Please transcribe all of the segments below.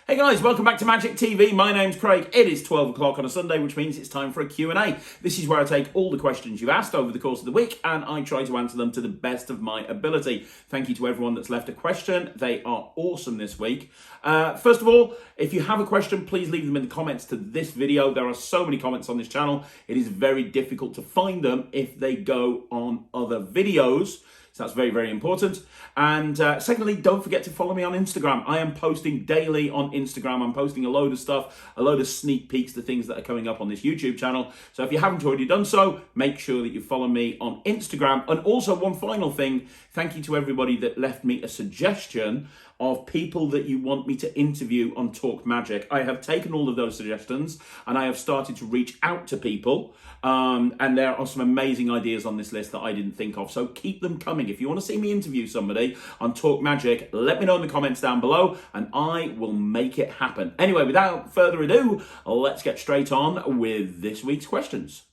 Hey guys, welcome back to Magic TV. My name's Craig. It is 12 o'clock on a Sunday, which means it's time for a Q&A. This is where I take all the questions you've asked over the course of the week and I try to answer them to the best of my ability. Thank you to everyone that's left a question. They are awesome this week. First of all, if you have a question, please leave them in the comments to this video. There are so many comments on this channel. It is very difficult to find them if they go on other videos. So that's very, very important. And secondly, don't forget to follow me on Instagram. I am posting daily on Instagram. I'm posting a load of stuff, a load of sneak peeks to things that are coming up on this YouTube channel. So if you haven't already done so, make sure that you follow me on Instagram. And also one final thing, thank you to everybody that left me a suggestion of people that you want me to interview on Talk Magic. I have taken all of those suggestions and I have started to reach out to people. And there are some amazing ideas on this list that I didn't think of. So keep them coming. If you want to see me interview somebody on Talk Magic, let me know in the comments down below and I will make it happen. Anyway, without further ado, let's get straight on with this week's questions.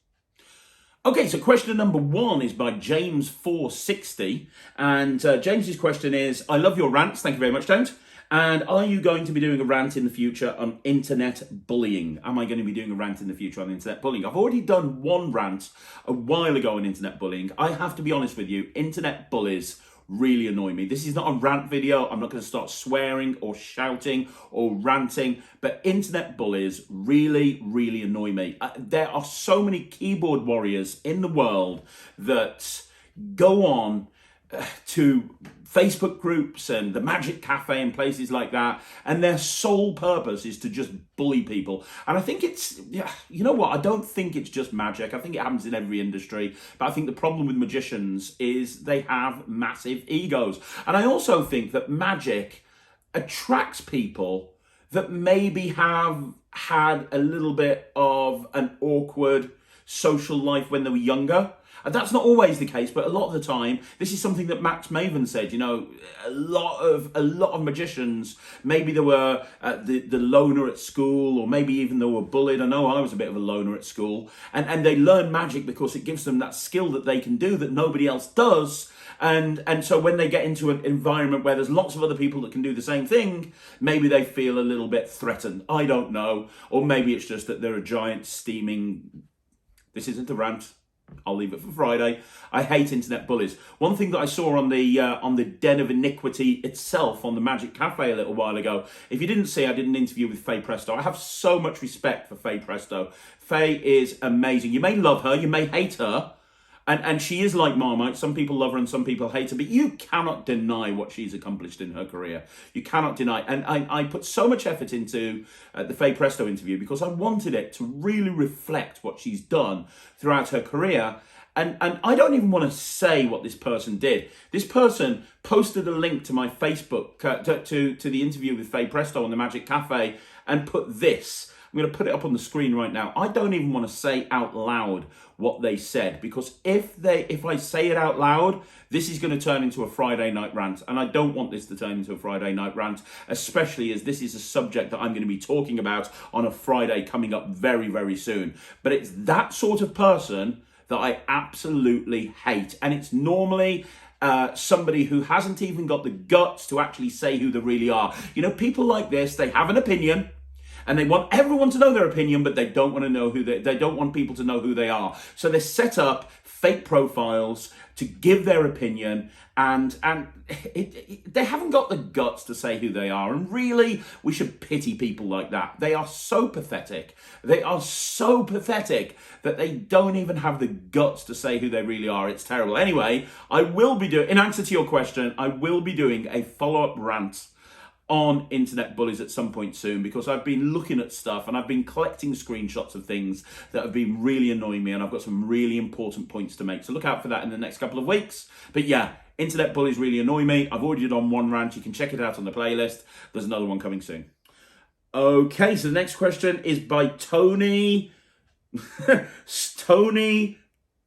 Okay, so question number one is by James460. And James's question is, I love your rants. Thank you very much, James. And are you going to be doing a rant in the future on internet bullying? Am I going to be doing a rant in the future on internet bullying? I've already done one rant a while ago on internet bullying. I have to be honest with you, internet bullies really annoy me. This is not a rant video. I'm not going to start swearing or shouting or ranting, but internet bullies really, really annoy me. There are so many keyboard warriors in the world that go on to Facebook groups and the Magic Cafe and places like that, and their sole purpose is to just bully people. And I think it's, you know what, I don't think it's just magic. I think it happens in every industry, but I think the problem with magicians is they have massive egos. And I also think that magic attracts people that maybe have had a little bit of an awkward social life when they were younger. And that's not always the case, but a lot of the time, this is something that Max Maven said. You know, a lot of magicians, maybe they were the loner at school, or maybe even they were bullied. I know I was a bit of a loner at school, and they learn magic because it gives them that skill that they can do that nobody else does. And so when they get into an environment where there's lots of other people that can do the same thing, maybe they feel a little bit threatened. I don't know, or maybe it's just that they're a giant steaming. This isn't a rant. I'll leave it for Friday. I hate internet bullies. One thing that I saw on the Den of Iniquity itself on the Magic Cafe a little while ago, if you didn't see, I did an interview with Faye Presto. I have so much respect for Faye Presto. Faye is amazing. You may love her, you may hate her, and she is like Marmite. Some people love her and some people hate her, but you cannot deny what she's accomplished in her career. You cannot deny. And I put so much effort into the Faye Presto interview because I wanted it to really reflect what she's done throughout her career. And I don't even want to say what this person did. This person posted a link to my Facebook, to the interview with Faye Presto on the Magic Cafe and put this. I'm going to put it up on the screen right now. I don't even want to say out loud what they said, because if I say it out loud, this is going to turn into a Friday night rant. And I don't want this to turn into a Friday night rant, especially as this is a subject that I'm going to be talking about on a Friday coming up very, very soon. But it's that sort of person that I absolutely hate. And it's normally somebody who hasn't even got the guts to actually say who they really are. You know, people like this, they have an opinion, and they want everyone to know their opinion, but they don't want to know who they don't want people to know who they are. So they set up fake profiles to give their opinion, and they haven't got the guts to say who they are. And really, we should pity people like that. They are so pathetic. They are so pathetic that they don't even have the guts to say who they really are. It's terrible. Anyway, I will be doing, in answer to your question, I will be doing a follow-up rant on internet bullies at some point soon, because I've been looking at stuff and I've been collecting screenshots of things that have been really annoying me, and I've got some really important points to make. So look out for that in the next couple of weeks. But yeah, internet bullies really annoy me. I've already done one rant. You can check it out on the playlist. There's another one coming soon. Okay, so the next question is by Tony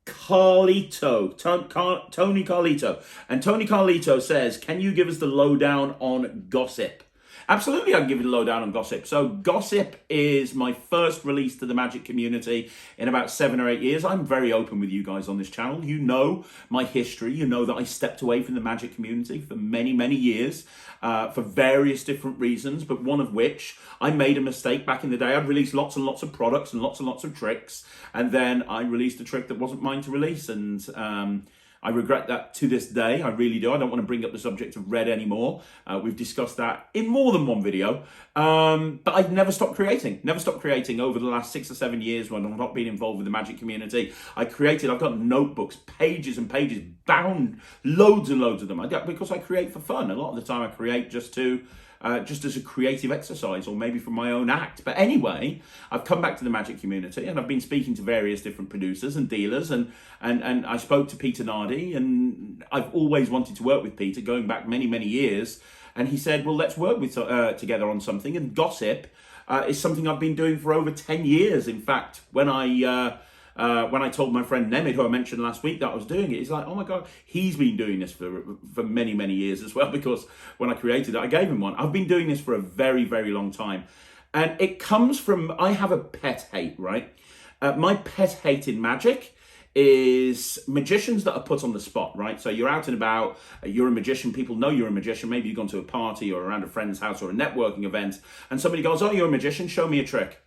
Carlito. Tony Carlito. And Tony Carlito says, can you give us the lowdown on gossip? Absolutely, I can give you the lowdown on Gossip. So Gossip is my first release to the Magic community in about 7 or 8 years. I'm very open with you guys on this channel. You know my history. You know that I stepped away from the Magic community for many, many years for various different reasons, but one of which I made a mistake back in the day. I'd released lots and lots of products and lots of tricks, and then I released a trick that wasn't mine to release, and I regret that to this day. I really do. I don't want to bring up the subject of red anymore. We've discussed that in more than one video. But I've never stopped creating. Never stopped creating over the last 6 or 7 years when I've not been involved with the Magic community. I've got notebooks, pages and pages, bound, loads and loads of them. Because I create for fun. A lot of the time I create just as a creative exercise, or maybe for my own act. But anyway, I've come back to the Magic community, and I've been speaking to various different producers and dealers, and I spoke to Peter Nardi, and I've always wanted to work with Peter, going back many, many years. And he said, well, let's work with together on something. And Gossip is something I've been doing for over 10 years. In fact, when I told my friend Nemid, who I mentioned last week, that I was doing it, he's like, oh my God, he's been doing this for many, many years as well, because when I created it, I gave him one. I've been doing this for a very, very long time. And it comes from, I have a pet hate, right? My pet hate in Magic is magicians that are put on the spot, right? So you're out and about, you're a magician, people know you're a magician, maybe you've gone to a party or around a friend's house or a networking event, and somebody goes, oh, you're a magician, show me a trick.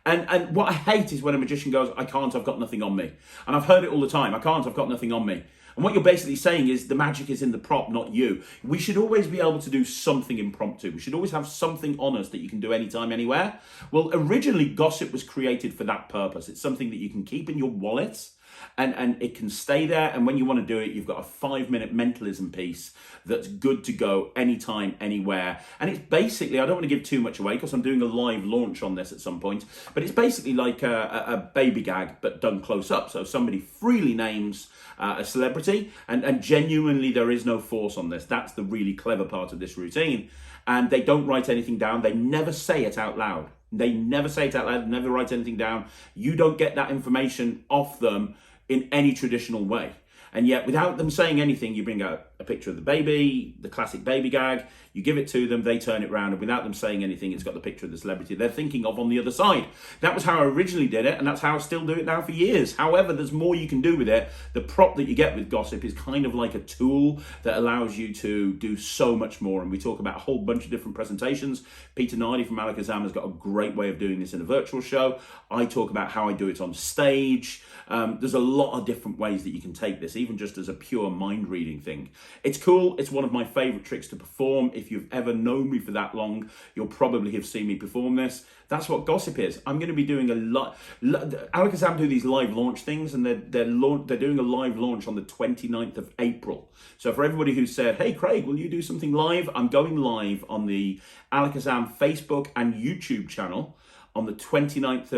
And what I hate is when a magician goes, I can't, I've got nothing on me. And I've heard it all the time, I can't, I've got nothing on me. And what you're basically saying is the magic is in the prop, not you. We should always be able to do something impromptu. We should always have something on us that you can do anytime, anywhere. Well, originally Gossip was created for that purpose. It's something that you can keep in your wallet, and it can stay there. And when you want to do it, you've got a 5-minute mentalism piece that's good to go anytime, anywhere. And it's basically, I don't want to give too much away because I'm doing a live launch on this at some point, but it's basically like a baby gag, but done close up. So somebody freely names a celebrity, and genuinely there is no force on this. That's the really clever part of this routine. And they don't write anything down. They never say it out loud. They never say it out loud, never write anything down. You don't get that information off them in any traditional way. And yet, without them saying anything, you bring out a picture of the baby, the classic baby gag, you give it to them, they turn it around, and without them saying anything, it's got the picture of the celebrity they're thinking of on the other side. That was how I originally did it, and that's how I still do it now for years. However, there's more you can do with it. The prop that you get with Gossip is kind of like a tool that allows you to do so much more, and we talk about a whole bunch of different presentations. Peter Nardi from Alakazam has got a great way of doing this in a virtual show. I talk about how I do it on stage. There's a lot of different ways that you can take this, even just as a pure mind reading thing. It's cool. It's one of my favorite tricks to perform. If you've ever known me for that long, you'll probably have seen me perform this. That's what Gossip is. I'm going to be doing a lot. Alakazam do these live launch things, and they're doing a live launch on the 29th of April. So for everybody who said, hey Craig, will you do something live? I'm going live on the Alakazam Facebook and YouTube channel on the 29th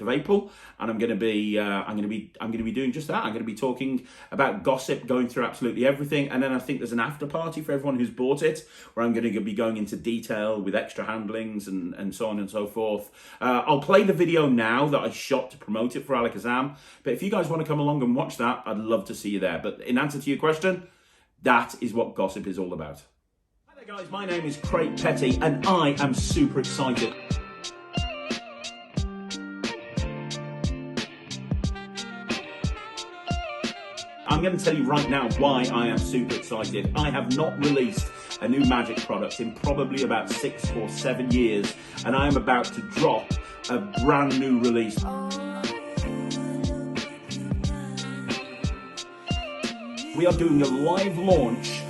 of April, and I'm going to be doing just that. I'm going to be talking about Gossip, going through absolutely everything, and then I think there's an after party for everyone who's bought it, where I'm going to be going into detail with extra handlings and so on and so forth. I'll play the video now that I shot to promote it for Alakazam, but if you guys want to come along and watch that, I'd love to see you there. But in answer to your question, that is what Gossip is all about. Hi there guys, my name is Craig Petty, and I am super excited. I'm going to tell you right now why I am super excited. I have not released a new Magic product in probably about 6 or 7 years, and I am about to drop a brand new release. We are doing a live launch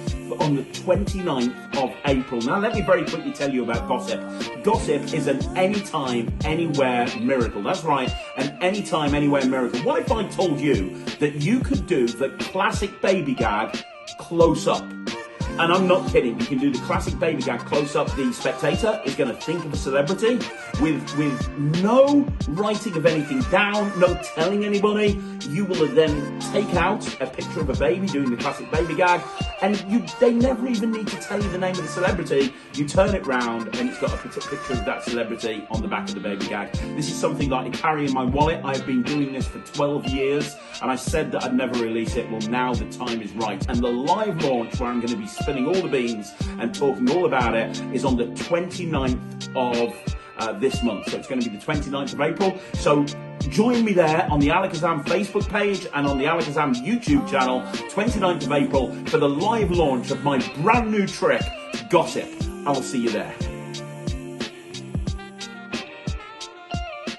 on the 29th of April. Now, let me very quickly tell you about Gossip. Gossip is an anytime, anywhere miracle. That's right, an anytime, anywhere miracle. What if I told you that you could do the classic baby gag close up? And I'm not kidding. You can do the classic baby gag close up. The spectator is going to think of a celebrity with no writing of anything down, no telling anybody. You will then take out a picture of a baby doing the classic baby gag, and they never even need to tell you the name of the celebrity. You turn it round and it's got a picture of that celebrity on the back of the baby gag. This is something that I carry in my wallet. I've been doing this for 12 years, and I said that I'd never release it. Well, now the time is right. And the live launch, where I'm going to be spinning all the beans and talking all about it is on the 29th of this month. So it's going to be the 29th of April. So join me there on the Alakazam Facebook page and on the Alakazam YouTube channel, 29th of April, for the live launch of my brand new trick, Gossip. I will see you there.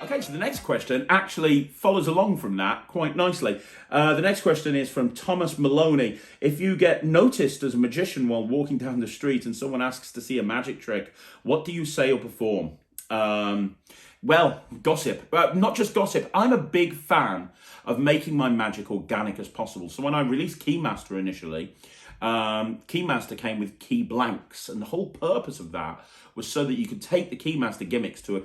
Okay, so the next question actually follows along from that quite nicely. The next question is from Thomas Maloney. If you get noticed as a magician while walking down the street and someone asks to see a magic trick, what do you say or perform? Well, gossip. Not just gossip. I'm a big fan of making my magic organic as possible. So when I released Keymaster initially, Keymaster came with key blanks, and the whole purpose of that was so that you could take the Keymaster gimmicks to a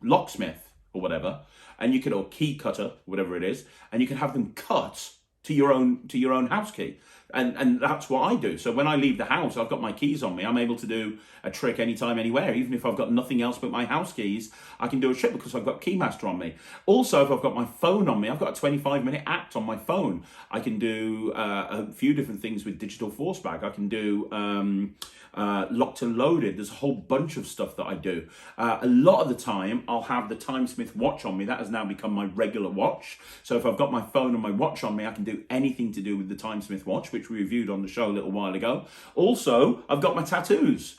locksmith or whatever, and you could, or key cutter, whatever it is, and you can have them cut to your own house key. And that's what I do. So when I leave the house, I've got my keys on me. I'm able to do a trick anytime, anywhere. Even if I've got nothing else but my house keys, I can do a trick because I've got Keymaster on me. Also, if I've got my phone on me, I've got a 25-minute act on my phone. I can do a few different things with Digital Force Bag. I can do Locked and Loaded. There's a whole bunch of stuff that I do. A lot of the time, I'll have the Timesmith watch on me. That has now become my regular watch. So if I've got my phone and my watch on me, I can do anything to do with the Timesmith watch, which we reviewed on the show a little while ago. Also, I've got my tattoos.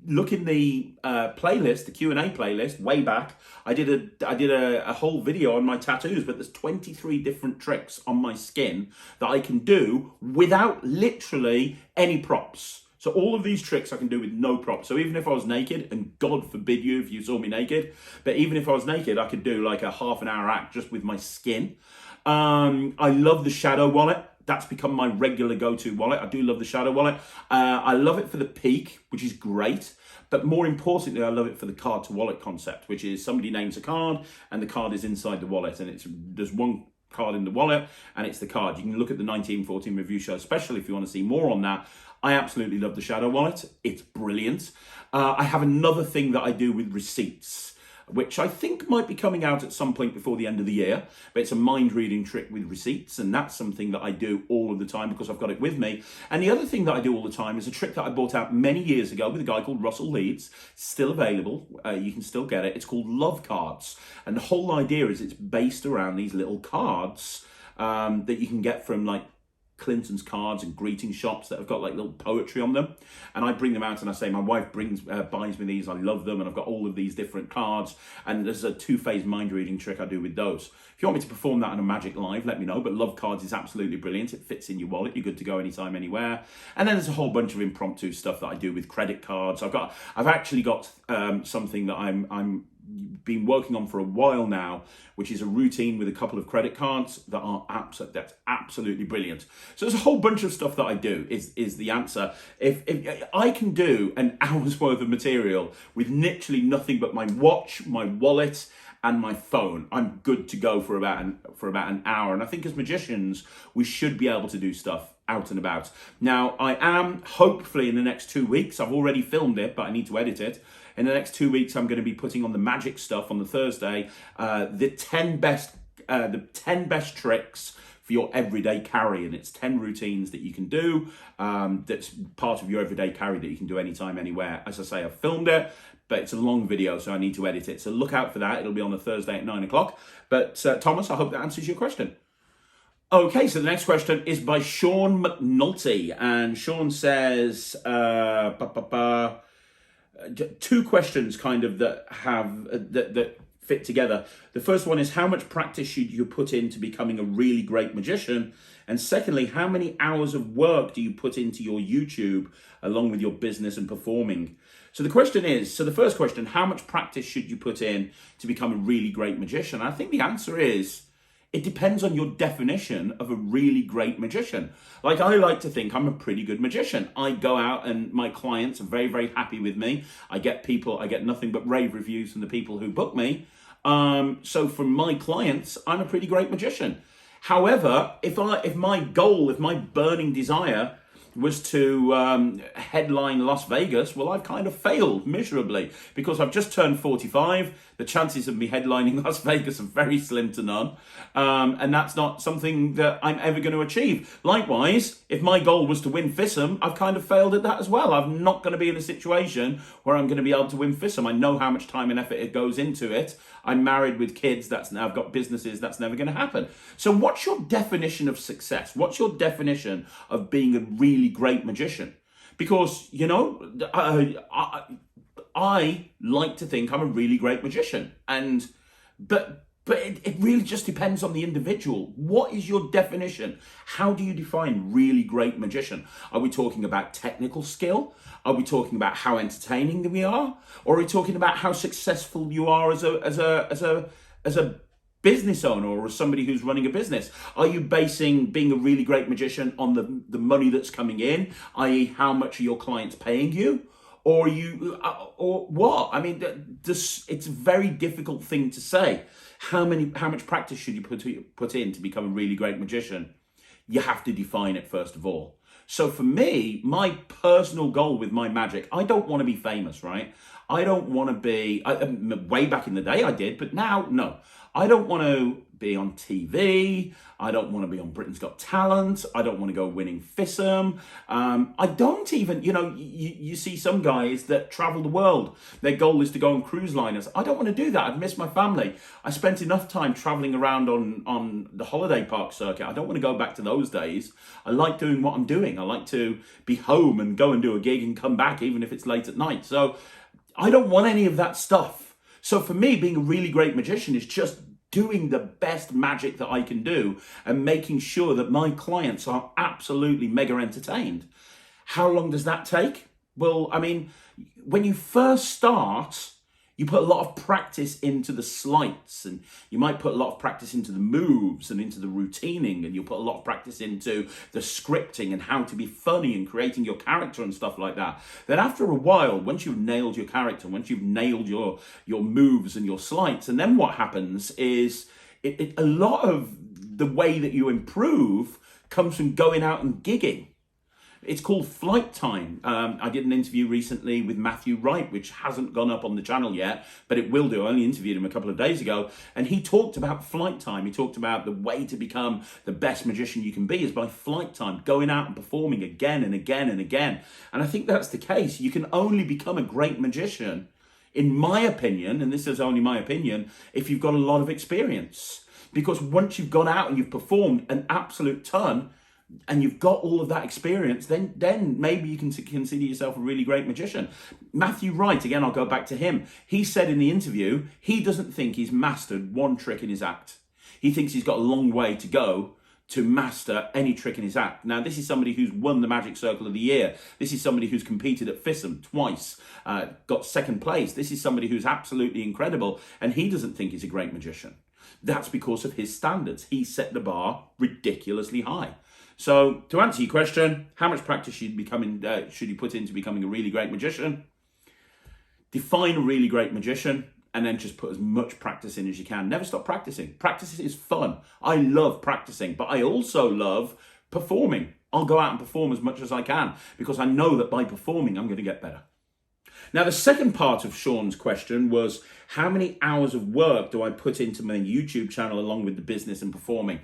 Look in the playlist, the Q&A playlist, way back. I did a whole video on my tattoos, but there's 23 different tricks on my skin that I can do without literally any props. So all of these tricks I can do with no props. So even if I was naked, and God forbid you if you saw me naked, but even if I was naked, I could do like a half an hour act just with my skin. I love the Shadow wallet. That's become my regular go-to wallet. I do love the Shadow wallet. I love it for the peak, which is great. But more importantly, I love it for the card to wallet concept, which is somebody names a card and the card is inside the wallet, and there's one card in the wallet and it's the card. You can look at the 1914 review show, especially if you want to see more on that. I absolutely love the Shadow wallet. It's brilliant. I have another thing that I do with receipts, which I think might be coming out at some point before the end of the year, but it's a mind-reading trick with receipts, and that's something that I do all of the time because I've got it with me. And the other thing that I do all the time is a trick that I bought out many years ago with a guy called Russell Leeds. It's still available. You can still get it. It's called Love Cards, and the whole idea is it's based around these little cards that you can get from like Clinton's cards and greeting shops that have got like little poetry on them, and I bring them out and I say my wife buys me these. I love them, and I've got all of these different cards, and there's a two-phase mind reading trick I do with those. If you want me to perform that on a Magic Live, let me know, but Love Cards is absolutely brilliant. It fits in your wallet. You're good to go anytime, anywhere. And then there's a whole bunch of impromptu stuff that I do with credit cards. I've actually got something that I'm been working on for a while now, which is a routine with a couple of credit cards that's absolutely brilliant. So there's a whole bunch of stuff that I do is the answer. If I can do an hour's worth of material with literally nothing but my watch, my wallet, and my phone, I'm good to go for about an hour. And I think as magicians, we should be able to do stuff out and about. Now, I am hopefully in the next 2 weeks. I've already filmed it, but I need to edit it. In the next 2 weeks, I'm going to be putting on the magic stuff on the Thursday, the 10 best tricks for your everyday carry, and it's 10 routines that you can do. That's part of your everyday carry that you can do anytime, anywhere. As I say, I've filmed it, but it's a long video, so I need to edit it. So look out for that. It'll be on a Thursday at 9 o'clock. But Thomas, I hope that answers your question. Okay, so the next question is by Sean McNulty, and Sean says, two questions kind of that fit together. The first one is, how much practice should you put into becoming a really great magician? And secondly, how many hours of work do you put into your YouTube along with your business and performing? So the question is, the first question, how much practice should you put in to become a really great magician? I think the answer is, it depends on your definition of a really great magician. Like, I like to think I'm a pretty good magician. I go out and my clients are very, very happy with me. I get nothing but rave reviews from the people who book me. So for my clients, I'm a pretty great magician. However, if my burning desire was to headline Las Vegas, well, I've kind of failed miserably because I've just turned 45. The chances of me headlining Las Vegas are very slim to none. And that's not something that I'm ever going to achieve. Likewise, if my goal was to win FISM, I've kind of failed at that as well. I'm not going to be in a situation where I'm going to be able to win FISM. I know how much time and effort it goes into it. I'm married with kids. I've got businesses. That's never going to happen. So what's your definition of success? What's your definition of being a really great magician? Because, you know, I like to think I'm a really great magician. But it really just depends on the individual. What is your definition? How do you define really great magician? Are we talking about technical skill? Are we talking about how entertaining we are? Or are we talking about how successful you are as a business owner or as somebody who's running a business? Are you basing being a really great magician on the money that's coming in, i.e. how much are your clients paying you? Or or what? I mean, it's a very difficult thing to say. How much practice should you put in to become a really great magician? You have to define it first of all. So for me, my personal goal with my magic, I don't want to be famous, right? I don't want to be, way back in the day I did, but now, no. I don't want to be on TV. I don't want to be on Britain's Got Talent. I don't want to go winning FISM. I don't even, you see some guys that travel the world. Their goal is to go on cruise liners. I don't want to do that. I've missed my family. I spent enough time traveling around on the holiday park circuit. I don't want to go back to those days. I like doing what I'm doing. I like to be home and go and do a gig and come back even if it's late at night. So I don't want any of that stuff. So for me, being a really great magician is just doing the best magic that I can do and making sure that my clients are absolutely mega entertained. How long does that take? Well, I mean, when you first start, you put a lot of practice into the sleights, and you might put a lot of practice into the moves and into the routining, and you'll put a lot of practice into the scripting and how to be funny and creating your character and stuff like that. Then after a while, once you've nailed your character, once you've nailed your moves and your sleights, and then what happens is a lot of the way that you improve comes from going out and gigging. It's called flight time. I did an interview recently with Matthew Wright, which hasn't gone up on the channel yet, but it will do. I only interviewed him a couple of days ago, and he talked about flight time. He talked about the way to become the best magician you can be is by flight time, going out and performing again and again and again. And I think that's the case. You can only become a great magician, in my opinion, and this is only my opinion, if you've got a lot of experience. Because once you've gone out and you've performed an absolute ton, and you've got all of that experience, then maybe you can consider yourself a really great magician. Matthew Wright, again, I'll go back to him. He said in the interview, he doesn't think he's mastered one trick in his act. He thinks he's got a long way to go to master any trick in his act. Now, this is somebody who's won the Magic Circle of the Year. This is somebody who's competed at FISM twice, got second place. This is somebody who's absolutely incredible, and he doesn't think he's a great magician. That's because of his standards. He set the bar ridiculously high. So to answer your question, how much practice should you put into becoming a really great magician? Define a really great magician and then just put as much practice in as you can. Never stop practicing. Practice is fun. I love practicing, but I also love performing. I'll go out and perform as much as I can because I know that by performing, I'm going to get better. Now, the second part of Sean's question was, how many hours of work do I put into my YouTube channel along with the business and performing?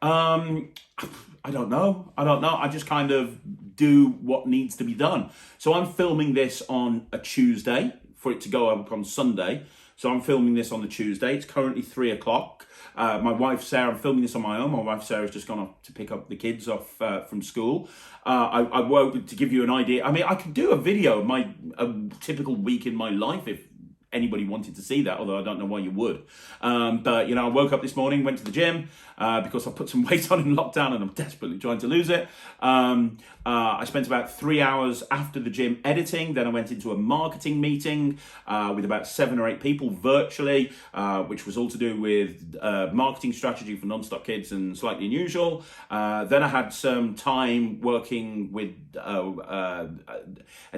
I don't know. I just kind of do what needs to be done. So I'm filming this on a Tuesday for it to go up on Sunday. So I'm filming this on the Tuesday. It's currently 3:00. My wife, Sarah, I'm filming this on my own. My wife, Sarah's just gone off to pick up the kids off from school. I woke, to give you an idea. I mean, I could do a video of a typical week in my life if anybody wanted to see that, although I don't know why you would. But, I woke up this morning, went to the gym because I put some weight on in lockdown and I'm desperately trying to lose it. I spent about 3 hours after the gym editing. Then I went into a marketing meeting with about 7 or 8 people virtually, which was all to do with marketing strategy for Non-Stop Kids and Slightly Unusual. Then I had some time working with a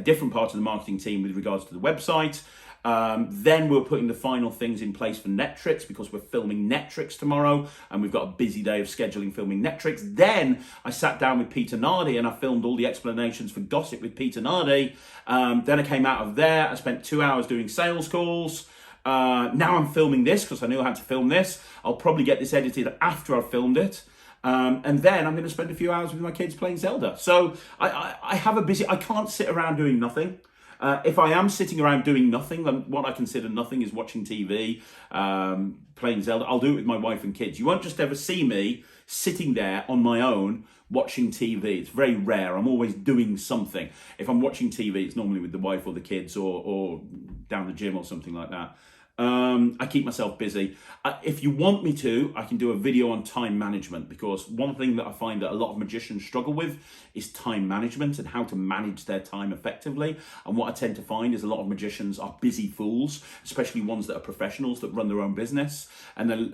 different part of the marketing team with regards to the website. Then we're putting the final things in place for Netrix because we're filming Netrix tomorrow and we've got a busy day of scheduling filming Netrix. Then I sat down with Peter Nardi and I filmed all the explanations for Gossip with Peter Nardi. Then I came out of there. I spent 2 hours doing sales calls. Now I'm filming this because I knew I had to film this. I'll probably get this edited after I've filmed it. And then I'm going to spend a few hours with my kids playing Zelda. So I have a busy, I can't sit around doing nothing. If I am sitting around doing nothing, then what I consider nothing is watching TV, playing Zelda. I'll do it with my wife and kids. You won't just ever see me sitting there on my own watching TV. It's very rare. I'm always doing something. If I'm watching TV, it's normally with the wife or the kids or down the gym or something like that. I keep myself busy. If you want me to, I can do a video on time management, because one thing that I find that a lot of magicians struggle with is time management and how to manage their time effectively. And what I tend to find is a lot of magicians are busy fools, especially ones that are professionals that run their own business. And then,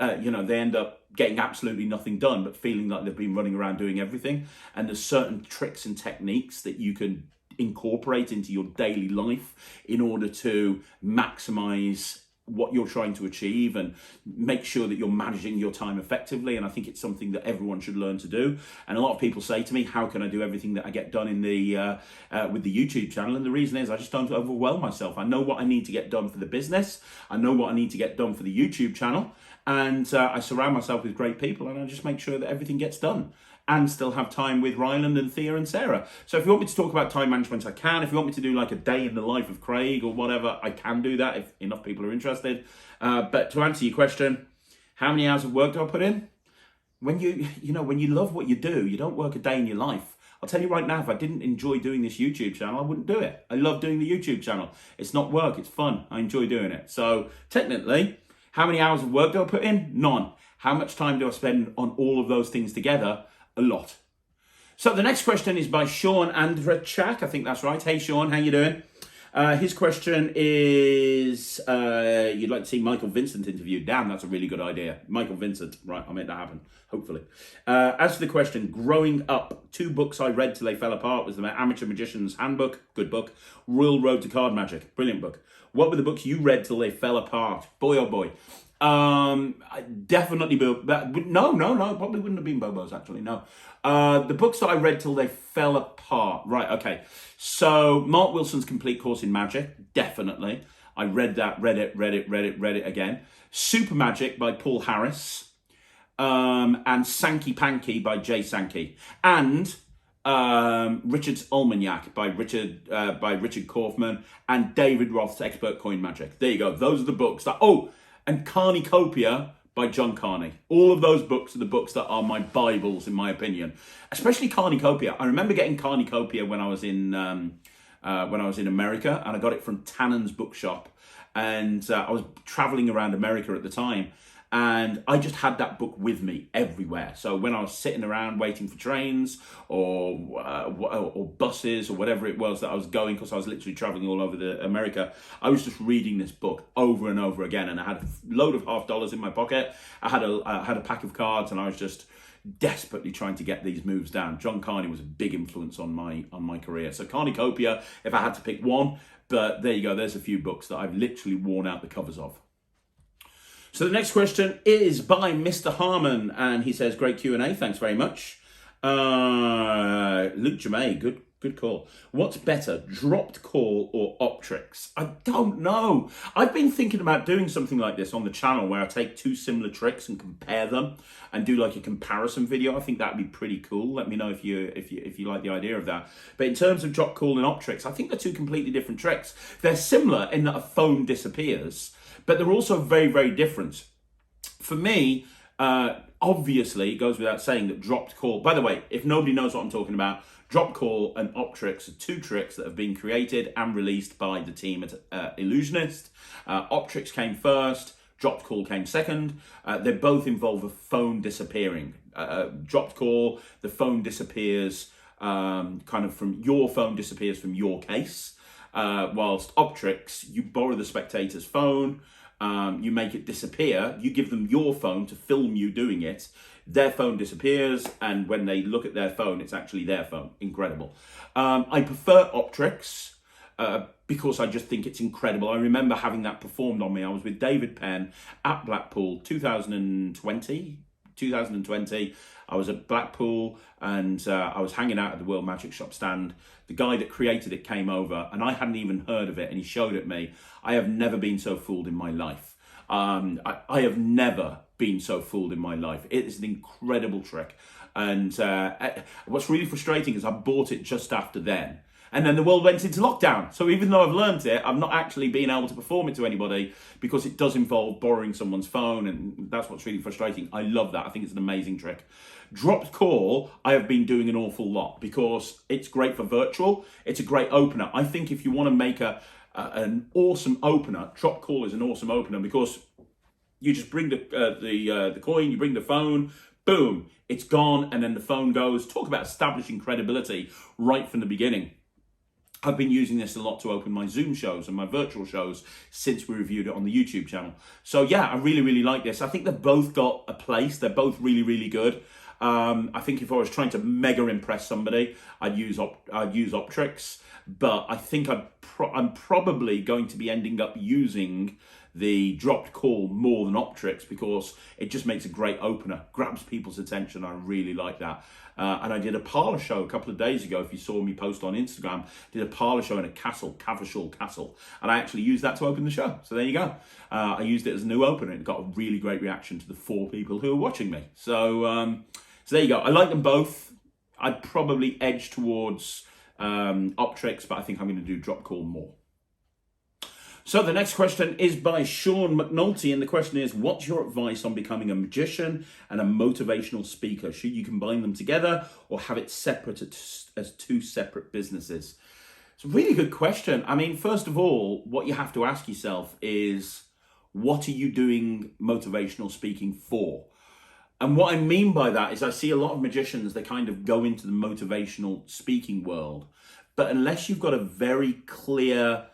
they end up getting absolutely nothing done, but feeling like they've been running around doing everything. And there's certain tricks and techniques that you can incorporate into your daily life in order to maximize what you're trying to achieve and make sure that you're managing your time effectively. And I think it's something that everyone should learn to do. And a lot of people say to me, how can I do everything that I get done in the with the YouTube channel? And the reason is I just don't overwhelm myself. I know what I need to get done for the business. I know what I need to get done for the YouTube channel. And I surround myself with great people and I just make sure that everything gets done and still have time with Ryland and Thea and Sarah. So if you want me to talk about time management, I can. If you want me to do like a day in the life of Craig or whatever, I can do that if enough people are interested. But to answer your question, how many hours of work do I put in? When you love what you do, you don't work a day in your life. I'll tell you right now, if I didn't enjoy doing this YouTube channel, I wouldn't do it. I love doing the YouTube channel. It's not work, it's fun. I enjoy doing it. So technically, how many hours of work do I put in? None. How much time do I spend on all of those things together? A lot. So the next question is by Sean Andrachak. I think that's right. Hey, Sean, how you doing? His question is, you'd like to see Michael Vincent interviewed. Damn, that's a really good idea. Michael Vincent. Right, I'll make that happen, hopefully. As for the question, growing up, 2 books I read till they fell apart was the Amateur Magician's Handbook, good book. Royal Road to Card Magic, brilliant book. What were the books you read till they fell apart? Boy, oh boy. Definitely no, probably wouldn't have been Bobo's actually, no. The books that I read till they fell apart. Right, okay. So Mark Wilson's Complete Course in Magic, definitely. I read it again. Super Magic by Paul Harris. And Sankey Panky by Jay Sankey. And Richard's Almanac by Richard Kaufman and David Roth's Expert Coin Magic. There you go. Those are the books that, and Carnicopia by John Carney. All of those books are the books that are my Bibles, in my opinion. Especially Carnicopia. I remember getting Carnicopia when I was in America, and I got it from Tannen's bookshop. And I was traveling around America at the time, and I just had that book with me everywhere. So when I was sitting around waiting for trains or buses or whatever it was that I was going, because I was literally traveling all over America, I was just reading this book over and over again. And I had a load of $50 in my pocket. I had a pack of cards, and I was just desperately trying to get these moves down. John Carney was a big influence on my career. So Carnicopia, if I had to pick one, but there you go. There's a few books that I've literally worn out the covers of. So the next question is by Mr. Harmon, and he says, great Q&A, thanks very much. Luke Jamay, good call. What's better, dropped call or Optrix? I don't know. I've been thinking about doing something like this on the channel where I take 2 similar tricks and compare them and do like a comparison video. I think that'd be pretty cool. Let me know if you like the idea of that. But in terms of drop call and Optrix, I think they're 2 completely different tricks. They're similar in that a phone disappears, but they're also very, very different. For me, obviously, it goes without saying that dropped call, by the way, if nobody knows what I'm talking about, drop call and Optrix are 2 tricks that have been created and released by the team at Illusionist. Optrix came first, dropped call came second. They both involve a phone disappearing. Dropped call, the phone disappears your phone disappears from your case. Whilst Optrix, you borrow the spectator's phone, you make it disappear, you give them your phone to film you doing it, their phone disappears, and when they look at their phone, it's actually their phone. Incredible. I prefer Optrix. because I just think it's incredible. I remember having that performed on me. I was with David Penn at Blackpool 2020. I was at Blackpool and I was hanging out at the World Magic Shop stand. The guy that created it came over and I hadn't even heard of it, and he showed it me. I have never been so fooled in my life. I have never been so fooled in my life. It is an incredible trick. And what's really frustrating is I bought it just after then. And then the world went into lockdown. So even though I've learned it, I've not actually been able to perform it to anybody because it does involve borrowing someone's phone. And that's what's really frustrating. I love that. I think it's an amazing trick. Dropped call, I have been doing an awful lot because it's great for virtual. It's a great opener. I think if you want to make an awesome opener, drop call is an awesome opener because you just bring the coin, you bring the phone, boom, it's gone, and then the phone goes. Talk about establishing credibility right from the beginning. I've been using this a lot to open my Zoom shows and my virtual shows since we reviewed it on the YouTube channel. So yeah, I really, really like this. I think they've both got a place. They're both really, really good. I think if I was trying to mega impress somebody, I'd use Optrix, but I think I'm probably going to be ending up using the dropped call more than Optrix because it just makes a great opener, grabs people's attention. I really like that. And I did a parlour show a couple of days ago. If you saw me post on Instagram, did a parlour show in a castle, Cavershall Castle, and I actually used that to open the show. So there you go. I used it as a new opener. It got a really great reaction to the 4 people who were watching me. So there you go. I like them both. I'd probably edge towards Optrix, but I think I'm going to do drop call more. So the next question is by Sean McNulty, and the question is, what's your advice on becoming a magician and a motivational speaker? Should you combine them together or have it separate as 2 separate businesses? It's a really good question. I mean, first of all, what you have to ask yourself is, what are you doing motivational speaking for? And what I mean by that is I see a lot of magicians, they kind of go into the motivational speaking world, but unless you've got a very clear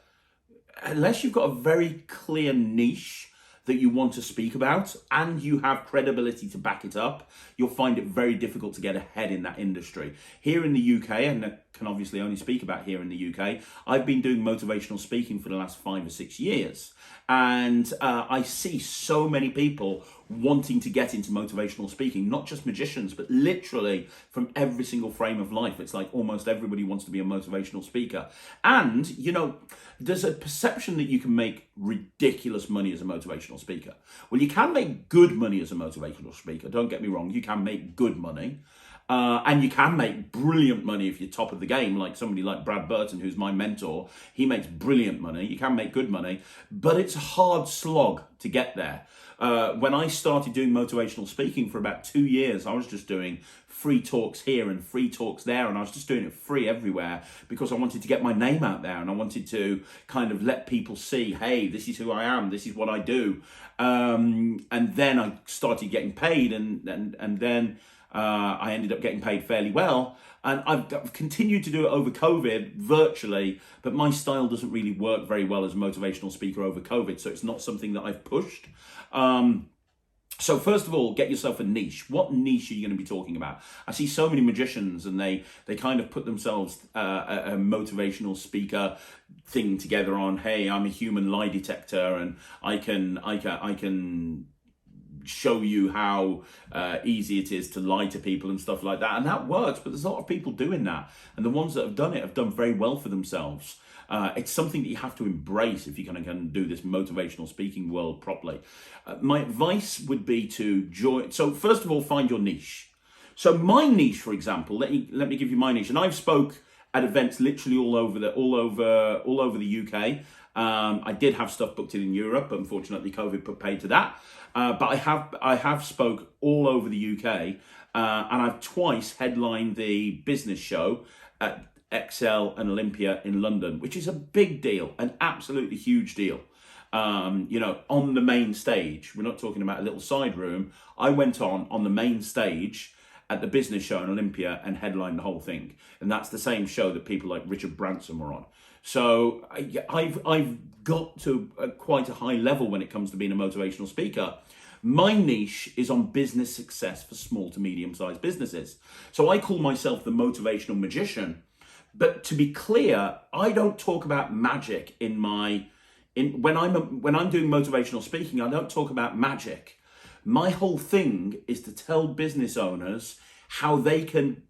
niche that you want to speak about and you have credibility to back it up, you'll find it very difficult to get ahead in that industry. Here in the UK, and I can obviously only speak about here in the UK, I've been doing motivational speaking for the last 5 or 6 years. And I see so many people wanting to get into motivational speaking, not just magicians, but literally from every single frame of life. It's like almost everybody wants to be a motivational speaker. And, you know, there's a perception that you can make ridiculous money as a motivational speaker. Well, you can make good money as a motivational speaker. Don't get me wrong. You can make good money. And you can make brilliant money if you're top of the game, like somebody like Brad Burton, who's my mentor. He makes brilliant money. You can make good money, but it's a hard slog to get there. When I started doing motivational speaking for about 2 years, I was just doing free talks here and free talks there, and I was just doing it free everywhere because I wanted to get my name out there and I wanted to kind of let people see, hey, this is who I am, this is what I do. And then I started getting paid, and then I ended up getting paid fairly well, and I've continued to do it over COVID virtually, but my style doesn't really work very well as a motivational speaker over COVID, so it's not something that I've pushed. So first of all, get yourself a niche. What niche are you going to be talking about? I see so many magicians and they kind of put themselves a motivational speaker thing together on, hey, I'm a human lie detector and I can show you how easy it is to lie to people and stuff like that. And that works, but there's a lot of people doing that. And the ones that have done it have done very well for themselves. It's something that you have to embrace if you're going to do this motivational speaking world properly. My advice would be to join. So first of all, find your niche. So my niche, for example, let me give you my niche. And I've spoke at events literally all over the UK. I did have stuff booked in Europe. Unfortunately, COVID put paid to that. But I have spoke all over the UK, and I've twice headlined the business show at Excel and Olympia in London, which is a big deal, an absolutely huge deal. You know, on the main stage, we're not talking about a little side room. I went on the main stage at the business show in Olympia and headlined the whole thing, and that's the same show that people like Richard Branson were on. So I've got to quite a high level when it comes to being a motivational speaker. My niche is on business success for small to medium-sized businesses. So I call myself the motivational magician But to be clear, I don't talk about magic when I'm doing motivational speaking. I don't talk about magic. My whole thing is to tell business owners how they can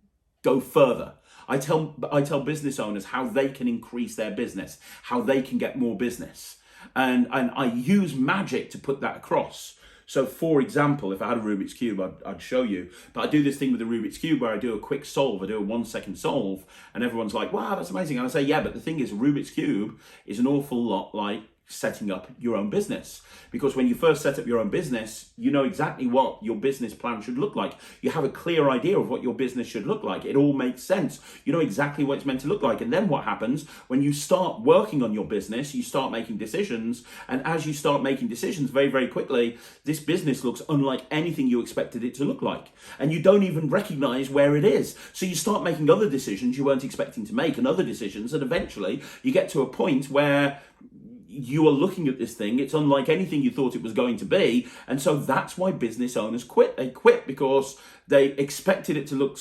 go further. I tell business owners how they can increase their business, how they can get more business. And I use magic to put that across. So for example, if I had a Rubik's Cube, I'd show you. But I do this thing with the Rubik's Cube where I do a quick solve. I do a 1 second solve. And everyone's like, wow, that's amazing. And I say, yeah, but the thing is, Rubik's Cube is an awful lot like setting up your own business. Because when you first set up your own business, you know exactly what your business plan should look like. You have a clear idea of what your business should look like. It all makes sense. You know exactly what it's meant to look like. And then what happens when you start working on your business, you start making decisions. And as you start making decisions very, very quickly, this business looks unlike anything you expected it to look like. And you don't even recognize where it is. So you start making other decisions you weren't expecting to make, and other decisions. And eventually you get to a point where you are looking at this thing, it's unlike anything you thought it was going to be. And so that's why business owners quit. They quit because they expected it to look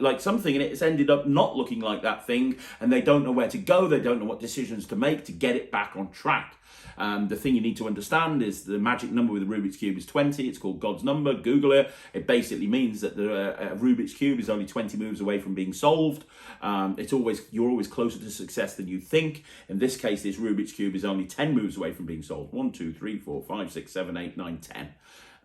like something, and it's ended up not looking like that thing, and they don't know where to go. They don't know what decisions to make to get it back on track. The thing you need to understand is the magic number with the Rubik's Cube is 20. It's called God's number. Google it. It basically means that the Rubik's Cube is only 20 moves away from being solved. You're always closer to success than you think. In this case, this Rubik's Cube is only 10 moves away from being solved. 1, 2, 3, 4, 5, 6, 7, 8, 9, 10.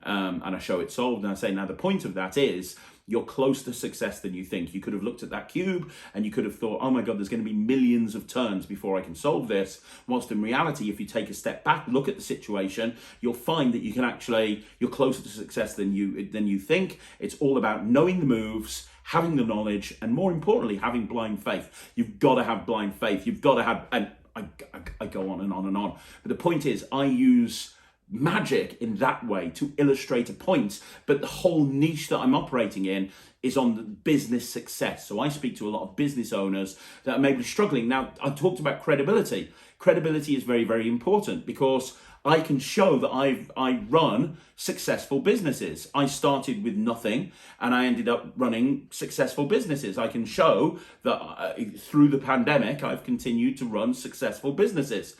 And I show it solved, and I say, now the point of that is you're closer to success than you think. You could have looked at that cube and you could have thought, oh my God, there's going to be millions of turns before I can solve this. Whilst in reality, if you take a step back, look at the situation, you'll find that you're closer to success than you think. It's all about knowing the moves, having the knowledge, and more importantly, having blind faith. You've got to have blind faith. You've got to have, and I go on and on and on. But the point is, I use magic in that way to illustrate a point, but the whole niche that I'm operating in is on the business success. So I speak to a lot of business owners that are maybe struggling. Now, I talked about credibility. Credibility is very, very important because I can show that I run successful businesses. I started with nothing and I ended up running successful businesses. I can show that through the pandemic, I've continued to run successful businesses.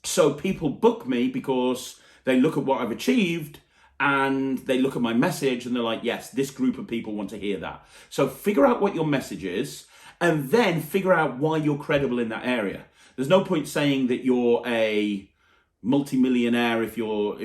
So people book me because they look at what I've achieved and they look at my message and they're like, yes, this group of people want to hear that. So figure out what your message is and then figure out why you're credible in that area. There's no point saying that you're a multi-millionaire if you're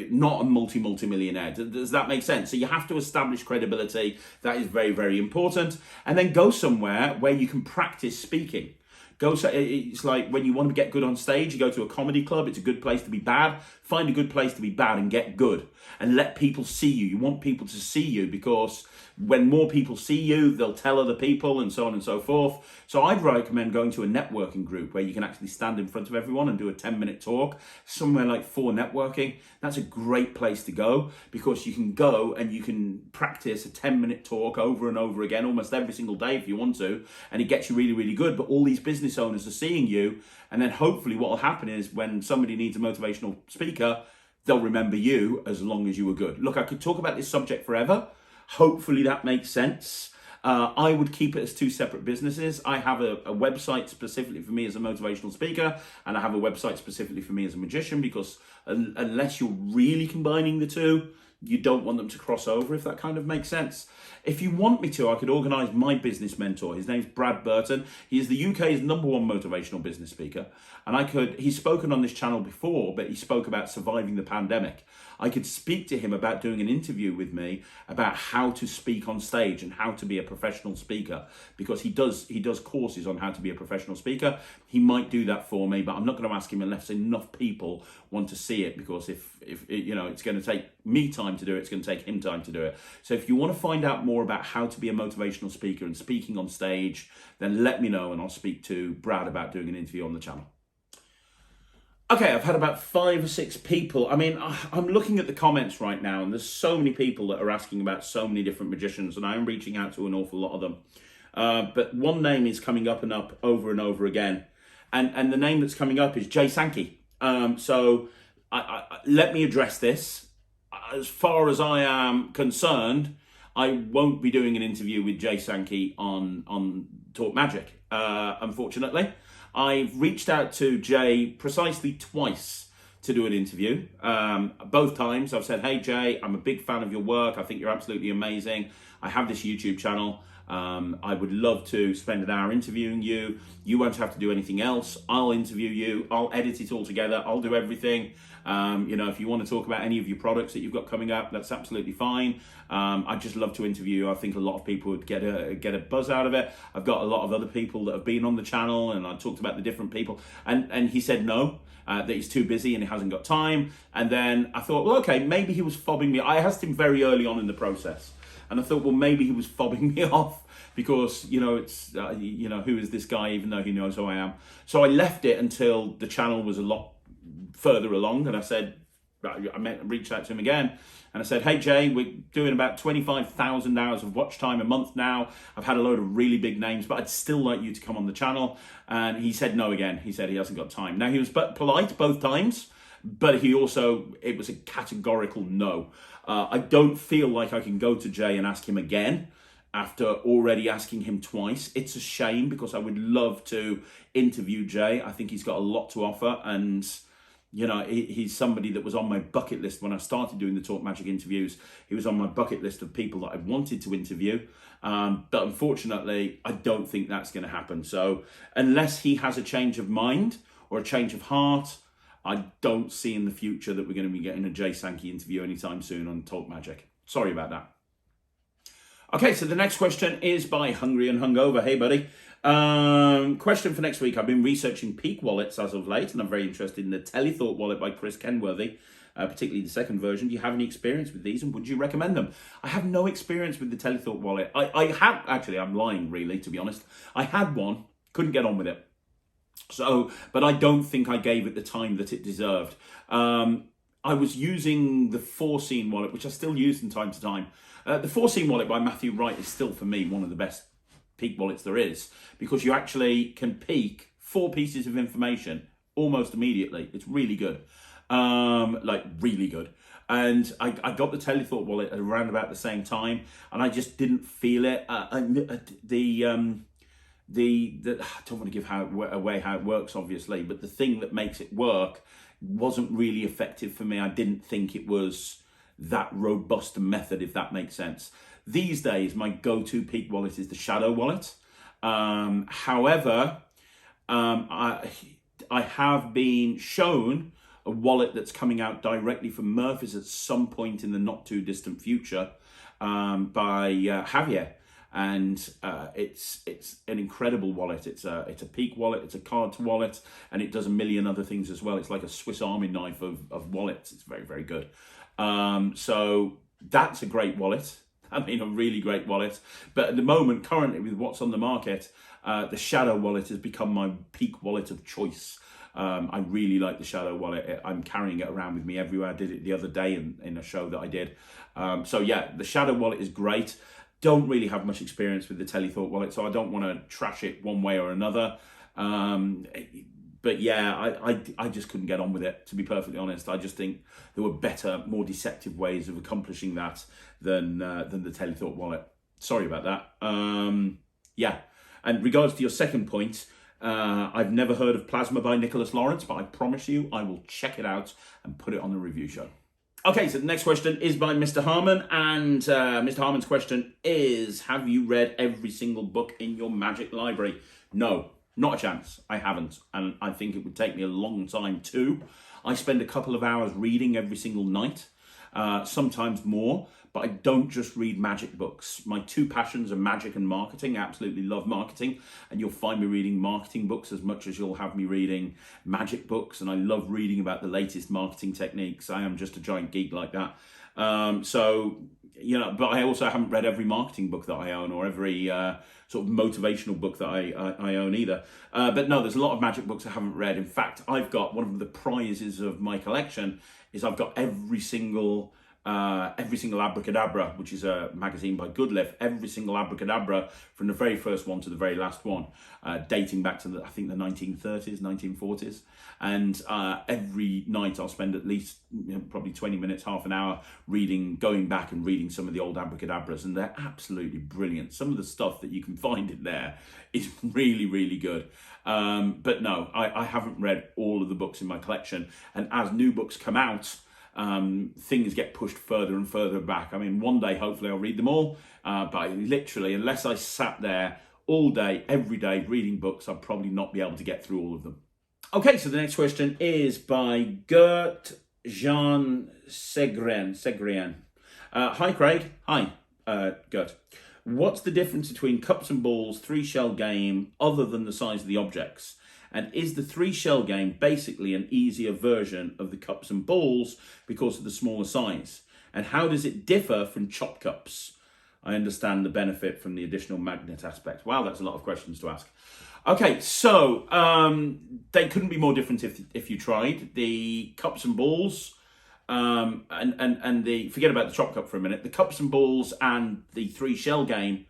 not a multi-millionaire. Does that make sense? So you have to establish credibility. That is very, very important. And then go somewhere where you can practice speaking. It's like when you want to get good on stage, you go to a comedy club. It's a good place to be bad. Find a good place to be bad and get good and let people see you. You want people to see you because when more people see you, they'll tell other people and so on and so forth. So I'd recommend going to a networking group where you can actually stand in front of everyone and do a 10-minute talk, somewhere like For Networking. That's a great place to go because you can go and you can practice a 10-minute talk over and over again, almost every single day if you want to, and it gets you really, really good. But all these business owners are seeing you, and then hopefully what will happen is when somebody needs a motivational speaker, they'll remember you as long as you were good. Look, I could talk about this subject forever. Hopefully that makes sense. I would keep it as two separate businesses. I have a website specifically for me as a motivational speaker, and I have a website specifically for me as a magician, because unless you're really combining the two, you don't want them to cross over, if that kind of makes sense. If you want me to, I could organise my business mentor. His name's Brad Burton. He is the UK's #1 motivational business speaker. And he's spoken on this channel before, but he spoke about surviving the pandemic. I could speak to him about doing an interview with me about how to speak on stage and how to be a professional speaker, because he does courses on how to be a professional speaker. He might do that for me, but I'm not going to ask him unless enough people want to see it, because if it's going to take me time to do it, it's going to take him time to do it. So if you want to find out more about how to be a motivational speaker and speaking on stage, then let me know and I'll speak to Brad about doing an interview on the channel. Okay, I've had about 5 or 6 people. I mean, I'm looking at the comments right now, and there's so many people that are asking about so many different magicians, and I'm reaching out to an awful lot of them. But one name is coming up and up over and over again, and the name that's coming up is Jay Sankey. So let me address this. As far as I am concerned, I won't be doing an interview with Jay Sankey on Talk Magic, unfortunately. I've reached out to Jay precisely twice to do an interview. Both times I've said, hey Jay, I'm a big fan of your work. I think you're absolutely amazing. I have this YouTube channel. I would love to spend an hour interviewing you. You won't have to do anything else. I'll interview you. I'll edit it all together. I'll do everything. If you want to talk about any of your products that you've got coming up, that's absolutely fine. I'd just love to interview you. I think a lot of people would get a buzz out of it. I've got a lot of other people that have been on the channel, and I talked about the different people, and he said no. That he's too busy and he hasn't got time. And then I thought, well, okay, maybe he was fobbing me. I asked him very early on in the process, and I thought, well, maybe he was fobbing me off because, it's, who is this guy, even though he knows who I am. So I left it until the channel was a lot further along, and I said, reached out to him again, and I said, hey Jay, we're doing about 25,000 hours of watch time a month now. I've had a load of really big names, but I'd still like you to come on the channel. And he said no again. He said he hasn't got time. Now, he was polite both times, but it was a categorical no. I don't feel like I can go to Jay and ask him again after already asking him twice. It's a shame because I would love to interview Jay. I think he's got a lot to offer, and he's somebody that was on my bucket list when I started doing the Talk Magic interviews. He was on my bucket list of people that I wanted to interview. But unfortunately, I don't think that's going to happen. So unless he has a change of mind or a change of heart, I don't see in the future that we're going to be getting a Jay Sankey interview anytime soon on Talk Magic. Sorry about that. Okay, so the next question is by Hungry and Hungover. Hey, buddy. Question for next week. I've been researching peak wallets as of late, and I'm very interested in the Telethought wallet by Chris Kenworthy, particularly the second version. Do you have any experience with these, and would you recommend them? I have no experience with the Telethought wallet. I had, actually, I'm lying really, to be honest. I had one, couldn't get on with it. So, but I don't think I gave it the time that it deserved. I was using the Foreseen wallet, which I still use from time to time. The Foreseen wallet by Matthew Wright is still, for me, one of the best peak wallets there is, because you actually can peak 4 pieces of information almost immediately. It's really good, really good. And I got the Telethought wallet at around about the same time, and I just didn't feel it. I don't want to give away how it works, obviously, but the thing that makes it work wasn't really effective for me. I didn't think it was that robust a method, if that makes sense. These days, my go-to peak wallet is the Shadow wallet. However, I have been shown a wallet that's coming out directly from Murphy's at some point in the not too distant future by Javier. And it's an incredible wallet. It's a peak wallet, it's a card to wallet, and it does a million other things as well. It's like a Swiss Army knife of wallets. It's very, very good. So that's a great wallet. I mean, a really great wallet. But at the moment, currently, with what's on the market, the Shadow wallet has become my peak wallet of choice. I really like the Shadow wallet. I'm carrying it around with me everywhere. I did it the other day in a show that I did. So yeah, the Shadow wallet is great. Don't really have much experience with the Telethought wallet, so I don't want to trash it one way or another. But yeah, I just couldn't get on with it, to be perfectly honest. I just think there were better, more deceptive ways of accomplishing that than the Telethought wallet. Sorry about that. Yeah, and regards to your second point, I've never heard of Plasma by Nicholas Lawrence, but I promise you I will check it out and put it on the review show. Okay, so the next question is by Mr. Harmon, and Mr. Harmon's question is, have you read every single book in your Magic library? No, not a chance. I haven't, and I think it would take me a long time too. I spend a couple of hours reading every single night, sometimes more, but I don't just read magic books. My two passions are magic and marketing. I absolutely love marketing, and you'll find me reading marketing books as much as you'll have me reading magic books, and I love reading about the latest marketing techniques. I am just a giant geek like that. But I also haven't read every marketing book that I own, or every sort of motivational book that I own either. But no, there's a lot of magic books I haven't read. In fact, I've got one of the prizes of my collection is I've got every single every single abracadabra, which is a magazine by Goodliff, every single abracadabra from the very first one to the very last one, dating back to I think the 1930s, 1940s. And every night I'll spend at least probably 20 minutes, half an hour going back and reading some of the old abracadabras, and they're absolutely brilliant. Some of the stuff that you can find in there is really, really good. But no, I haven't read all of the books in my collection, and as new books come out, things get pushed further and further back. I mean, one day, hopefully I'll read them all, but literally, unless I sat there all day, every day, reading books, I'll probably not be able to get through all of them. Okay, so the next question is by Gert Jean Segrian. Hi, Craig. Hi, Gert. What's the difference between cups and balls 3-shell game other than the size of the objects? And is the 3-shell game basically an easier version of the cups and balls because of the smaller size? And how does it differ from chop cups? I understand the benefit from the additional magnet aspect. Wow, that's a lot of questions to ask. Okay, so they couldn't be more different if you tried. The cups and balls, and the forget about the chop cup for a minute. The cups and balls and the 3-shell game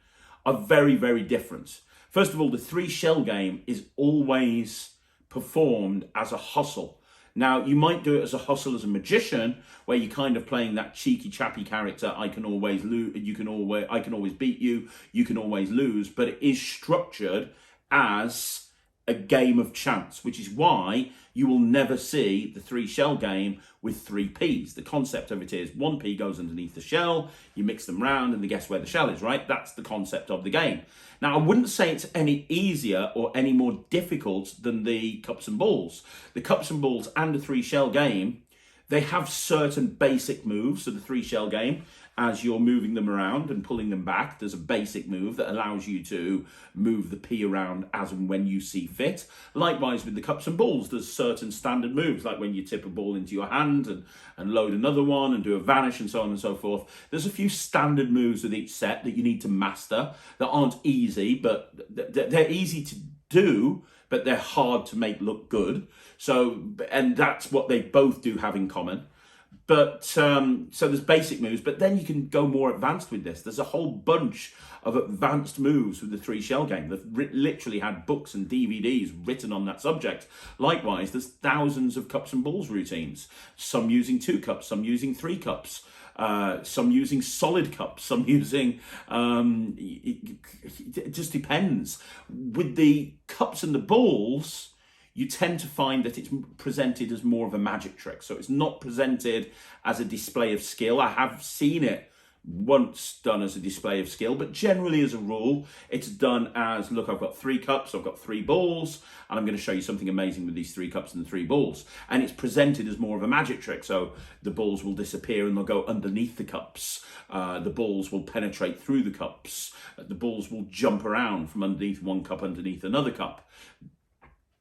are very, very different. First of all, the 3-shell game is always performed as a hustle. Now, you might do it as a hustle as a magician, where you're kind of playing that cheeky, chappy character. I can always lose. I can always beat you. You can always lose. But it is structured as a game of chance, which is why you will never see the 3-shell game with 3 peas. The concept of it is 1 pea goes underneath the shell, you mix them round and you guess where the shell is, right? That's the concept of the game. Now, I wouldn't say it's any easier or any more difficult than the cups and balls. The cups and balls and the 3-shell game, they have certain basic moves. So the 3-shell game, as you're moving them around and pulling them back, there's a basic move that allows you to move the pea around as and when you see fit. Likewise, with the cups and balls, there's certain standard moves, like when you tip a ball into your hand and load another one and do a vanish and so on and so forth. There's a few standard moves with each set that you need to master that aren't easy, but they're easy to do, but they're hard to make look good. So, and that's what they both do have in common. But so there's basic moves, but then you can go more advanced with this. There's a whole bunch of advanced moves with the 3-shell game. They've literally had books and DVDs written on that subject. Likewise, there's thousands of cups and balls routines. Some using 2 cups, some using 3 cups, some using solid cups, some using, it just depends. With the cups and the balls, you tend to find that it's presented as more of a magic trick. So it's not presented as a display of skill. I have seen it once done as a display of skill, but generally as a rule, it's done as, look, I've got 3 cups, I've got 3 balls, and I'm going to show you something amazing with these 3 cups and the 3 balls. And it's presented as more of a magic trick. So the balls will disappear and they'll go underneath the cups. The balls will penetrate through the cups. The balls will jump around from underneath one cup underneath another cup.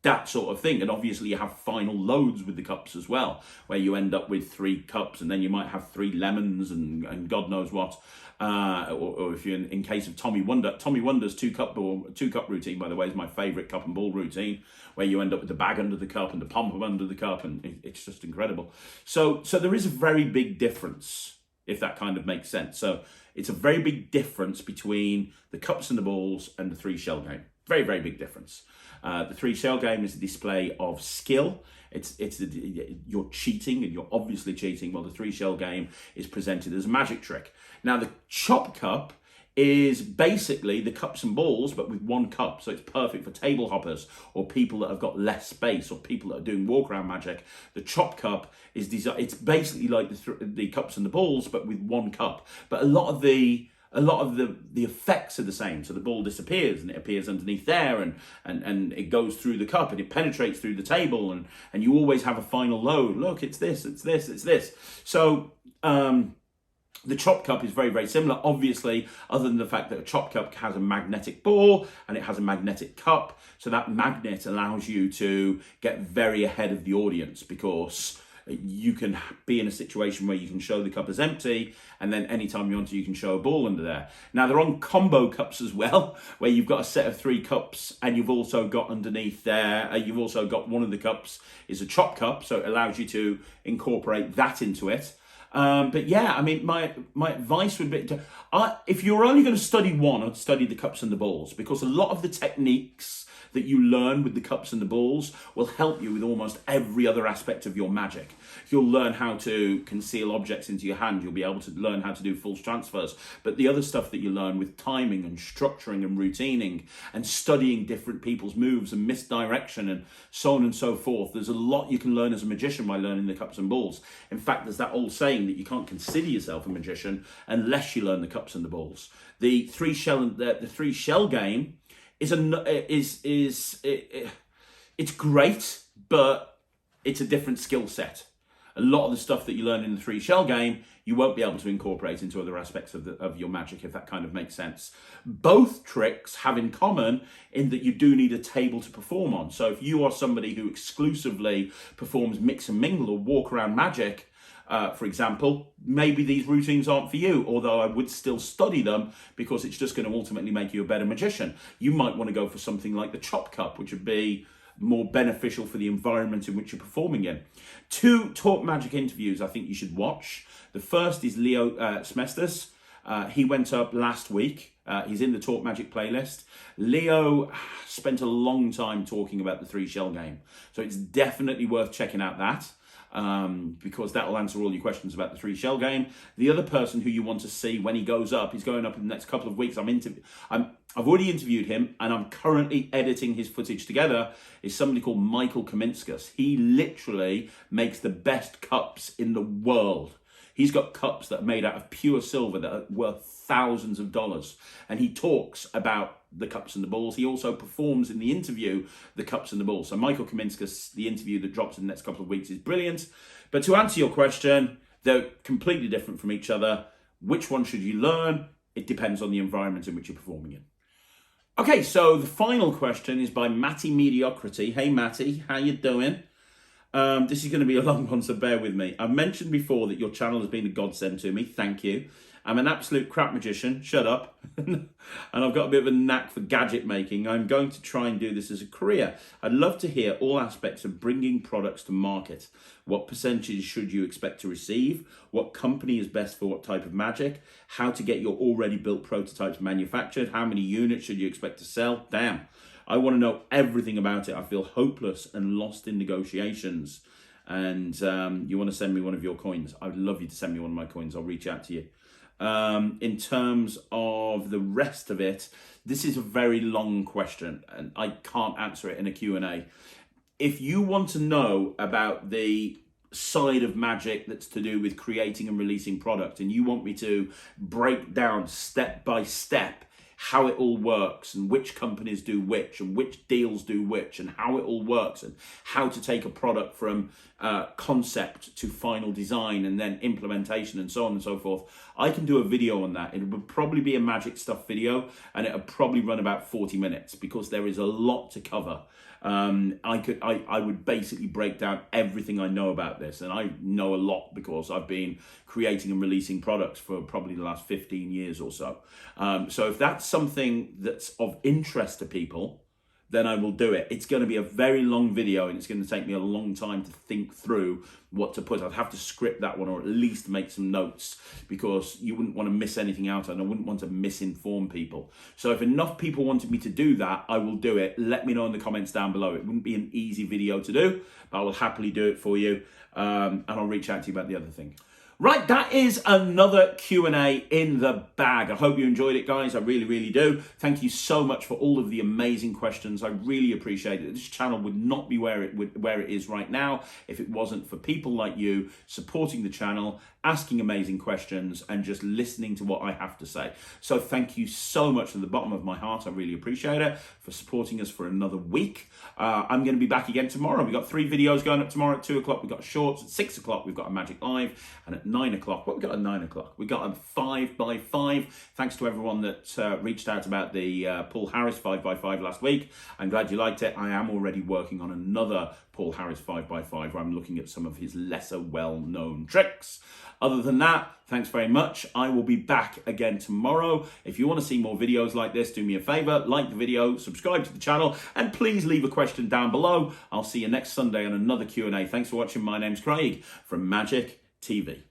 That sort of thing. And obviously you have final loads with the cups as well, where you end up with 3 cups and then you might have 3 lemons and God knows what. Or if you're in case of Tommy Wonder's 2-cup routine, by the way, is my favourite cup and ball routine, where you end up with the bag under the cup and the pom-pom under the cup, and it's just incredible. So there is a very big difference, if that kind of makes sense. So it's a very big difference between the cups and the balls and the 3-shell game. Very, very big difference. The 3-shell game is a display of skill. You're cheating, and you're obviously cheating, while the 3-shell game is presented as a magic trick. Now, the chop cup is basically the cups and balls, but with 1 cup. So it's perfect for table hoppers or people that have got less space or people that are doing walk around magic. The chop cup is it's basically like the cups and the balls, but with 1 cup. But a lot of the effects are the same. So the ball disappears and it appears underneath there, and it goes through the cup and it penetrates through the table, and you always have a final load. Look, it's this. So the chop cup is very, very similar, obviously, other than the fact that a chop cup has a magnetic ball and it has a magnetic cup. So that magnet allows you to get very ahead of the audience, because you can be in a situation where you can show the cup as empty, and then anytime you want to, you can show a ball under there. Now, they're on combo cups as well, where you've got a set of 3 cups, and you've also got underneath there, you've also got one of the cups is a chop cup, so it allows you to incorporate that into it. But yeah, I mean, my advice would be if you're only going to study one, I'd study the cups and the balls, because a lot of the techniques that you learn with the cups and the balls will help you with almost every other aspect of your magic. You'll learn how to conceal objects into your hand. You'll be able to learn how to do false transfers. But the other stuff that you learn with timing and structuring and routining and studying different people's moves and misdirection and so on and so forth, there's a lot you can learn as a magician by learning the cups and balls. In fact, there's that old saying that you can't consider yourself a magician unless you learn the cups and the balls. The three shell game it's great, but it's a different skill set. A lot of the stuff that you learn in the 3 shell game, you won't be able to incorporate into other aspects of your magic, if that kind of makes sense. Both tricks have in common in that you do need a table to perform on. So if you are somebody who exclusively performs mix and mingle or walk around magic, for example, maybe these routines aren't for you, although I would still study them because it's just going to ultimately make you a better magician. You might want to go for something like the chop cup, which would be more beneficial for the environment in which you're performing in. 2 Talk Magic interviews I think you should watch. The first is Leo Smestas. He went up last week. He's in the Talk Magic playlist. Leo spent a long time talking about the 3 shell game, so it's definitely worth checking out that. Because that will answer all your questions about the 3 shell game. The other person who you want to see when he goes up, he's going up in the next couple of weeks. I've already interviewed him and I'm currently editing his footage together, is somebody called Michael Kaminskas. He literally makes the best cups in the world. He's got cups that are made out of pure silver that are worth thousands of dollars. And he talks about the cups and the balls. He also performs in the interview the cups and the balls. So Michael Kaminskas, the interview that drops in the next couple of weeks, is brilliant. But to answer your question, they're completely different from each other. Which one should you learn? It depends on the environment in which you're performing in. Okay, so the final question is by Matty Mediocrity. Hey Matty, how you doing? This is going to be a long one, so bear with me. I've mentioned before that your channel has been a godsend to me. Thank you. I'm an absolute crap magician. Shut up. And I've got a bit of a knack for gadget making. I'm going to try and do this as a career. I'd love to hear all aspects of bringing products to market. What percentage should you expect to receive? What company is best for what type of magic? How to get your already built prototypes manufactured? How many units should you expect to sell? Damn. I want to know everything about it. I feel hopeless and lost in negotiations. And you want to send me one of your coins? I would love you to send me one of my coins. I'll reach out to you. In terms of the rest of it, this is a very long question and I can't answer it in a Q&A. If you want to know about the side of magic that's to do with creating and releasing product, and you want me to break down step by step how it all works and which companies do which and which deals do which and how it all works and how to take a product from concept to final design and then implementation and so on and so forth, I can do a video on that. It would probably be a magic stuff video and it would probably run about 40 minutes because there is a lot to cover. I would basically break down everything I know about this, and I know a lot because I've been creating and releasing products for probably the last 15 years or so. So if that's something that's of interest to people, then I will do it. It's going to be a very long video and it's going to take me a long time to think through what to put. I'd have to script that one or at least make some notes because you wouldn't want to miss anything out and I wouldn't want to misinform people. So if enough people wanted me to do that, I will do it. Let me know in the comments down below. It wouldn't be an easy video to do, but I will happily do it for you and I'll reach out to you about the other thing. Right, that is another Q&A in the bag. I hope you enjoyed it, guys. I really, really do. Thank you so much for all of the amazing questions. I really appreciate it. This channel would not be where it is right now if it wasn't for people like you supporting the channel, asking amazing questions, and just listening to what I have to say. So thank you so much from the bottom of my heart. I really appreciate it for supporting us for another week. I'm going to be back again tomorrow. We've got 3 videos going up tomorrow at 2 o'clock. We've got shorts at 6 o'clock. We've got a Magic Live. And at 9 o'clock, what we got at 9 o'clock? We got a 5x5. Thanks to everyone that reached out about the Paul Harris 5x5 last week. I'm glad you liked it. I am already working on another Paul Harris 5x5 where I'm looking at some of his lesser well-known tricks. Other than that, thanks very much. I will be back again tomorrow. If you want to see more videos like this, do me a favor, like the video, subscribe to the channel, and please leave a question down below. I'll see you next Sunday on another Q&A. Thanks for watching. My name's Craig from Magic TV.